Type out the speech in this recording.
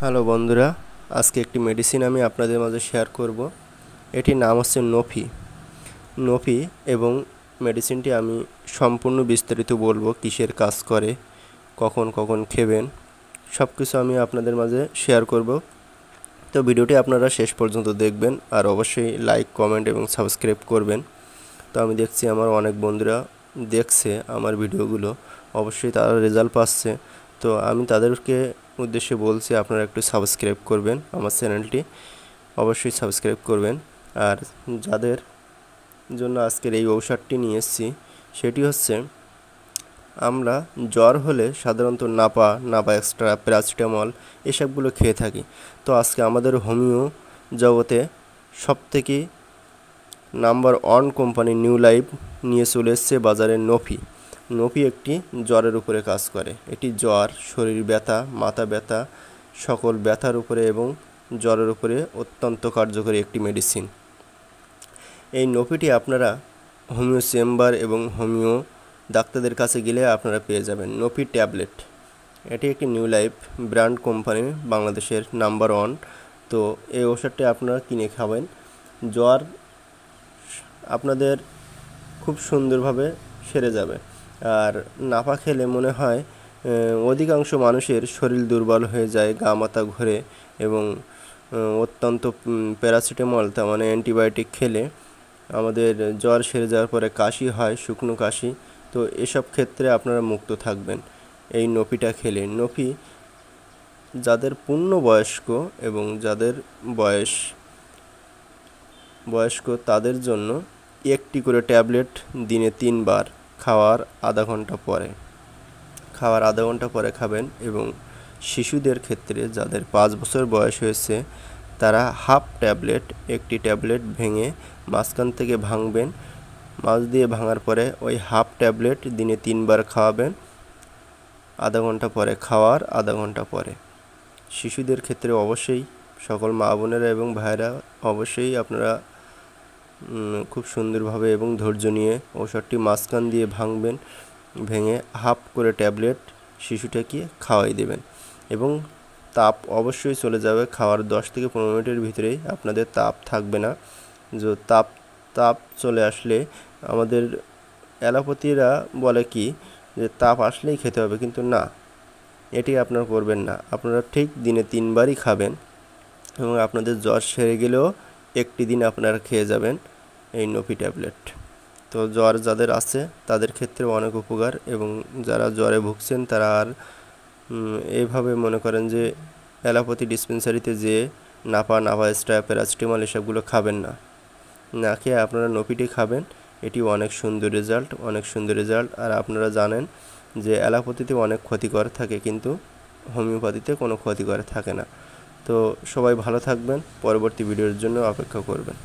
Hello বন্ধুরা, আজকে একটি মেডিসিন আমি আপনাদের মাঝে শেয়ার করব। এটির নাম হচ্ছে নফি। নফি এবং মেডিসিনটি আমি সম্পূর্ণ বিস্তারিত বলবো, কিসের কাজ করে, কখন কখন খেবেন, সব কিছু আমি আপনাদের মাঝে শেয়ার করব। তো ভিডিওটি আপনারা শেষ পর্যন্ত দেখবেন আর অবশ্যই লাইক, কমেন্ট এবং সাবস্ক্রাইব করবেন। তো আমি দেখছি আমার অনেক বন্ধুরা দেখছে আমার ভিডিওগুলো, অবশ্যই তারা রেজাল্ট পাচ্ছে। তো আমি তাদেরকে উদ্দেশ্যে বলছি, আপনারা একটু সাবস্ক্রাইব করবেন আমার চ্যানেলটি, অবশ্যই সাবস্ক্রাইব করবেন। আর যাদের জন্য আজকের এই ঔষধটি নিয়ে এসেছি সেটি হচ্ছে, আমরা জ্বর হলে সাধারণত নাপা এক্সট্রা, প্যারাসিটামল এসবগুলো খেয়ে থাকি। তো আজকে আমাদের হোমিও জগতে সবথেকে নাম্বার 1 কোম্পানি নিউ লাইফ নিয়ে চলে এসছে বাজারে নফি। নফি একটি জ্বরের উপরে কাজ করে। এটি জ্বর, শরীর ব্যথা, মাথা ব্যথা, সকল ব্যথার উপরে এবং জ্বরের উপরে অত্যন্ত কার্যকরী একটি মেডিসিন। এই নফিটি আপনারা হোমিও চেম্বার এবং হোমিও ডাক্তারদের কাছে গেলে আপনারা পেয়ে যাবেন। নফি ট্যাবলেট, এটি একটি নিউ লাইফ ব্র্যান্ড কোম্পানি, বাংলাদেশের নাম্বার 1। তো এই ওষুধটি আপনারা কিনে খাবেন। জ্বর আপনাদের খুব সুন্দরভাবে সেরে যাবে। আর নাপা খেলে মনে হয় অধিকাংশ মানুষের শরীর দুর্বল হয়ে যায়, গা মাথা ঘোরে এবং অত্যন্ত প্যারাসিটামল, তার মানে অ্যান্টিবায়োটিক খেলে আমাদের জ্বর সেরে যাওয়ার পরে কাশি হয়, শুকনো কাশি। তো এসব ক্ষেত্রে আপনারা মুক্ত থাকবেন এই নফিটা খেলে। নফি যাদের পূর্ণবয়স্ক এবং যাদের বয়স্ক তাদের জন্য একটি করে ট্যাবলেট দিনে 3 বার, খাওয়ার আধা ঘন্টা পরে খাবেন। এবং শিশুদের ক্ষেত্রে যাদের 5 বছর বয়স হয়েছে তারা হাফ ট্যাবলেট, একটি ট্যাবলেট ভেঙে মাঝখান থেকে ভাঙবেন, মাছ দিয়ে ভাঙার পরে ওই হাফ ট্যাবলেট দিনে 3 বার খাওয়াবেন, আধা ঘন্টা পরে খাওয়ার আধা ঘন্টা পরে। শিশুদের ক্ষেত্রে অবশ্যই সকল মা বোনেরা এবং ভাইয়েরা অবশ্যই আপনারা খুব সুন্দরভাবে এবং ধৈর্য নিয়ে ঔষধটি মাঝখান দিয়ে ভাঙবেন, ভেঙে হাফ করে ট্যাবলেট শিশুটাকে খাওয়াই দেবেন। এবং তাপ অবশ্যই চলে যাবে, খাওয়ার 10 থেকে 15 মিনিটের ভিতরেই আপনাদের তাপ থাকবে না। যে তাপ চলে আসলে আমাদের অ্যালোপ্যাথিরা বলে কি যে তাপ আসলেই খেতে হবে, কিন্তু না, এটি আপনারা করবেন না। আপনারা ঠিক দিনে 3 বারই খাবেন এবং আপনাদের জ্বর সেরে গেলেও একটি দিন আপনারা খেয়ে যাবেন এই নফি ট্যাবলেট। তো জ্বর যাদের আছে তাদের ক্ষেত্রে অনেক উপকার, এবং যারা জ্বরে ভুগছেন তারা আর এইভাবে মনে করেন যে অ্যালোপ্যাথি ডিসপেন্সারিতে যে নাপা এক্সট্রা, প্যারাসিটামল এসবগুলো খাবেন না। না খেয়ে আপনারা নফিটি খাবেন। এটি অনেক সুন্দর রেজাল্ট। আর আপনারা জানেন যে অ্যালোপ্যাথিতে অনেক ক্ষতিকর থাকে, কিন্তু হোমিওপ্যাথিতে কোনো ক্ষতিকর থাকে না। তো সবাই ভালো থাকবেন, পরবর্তী ভিডিওর জন্য অপেক্ষা করবেন।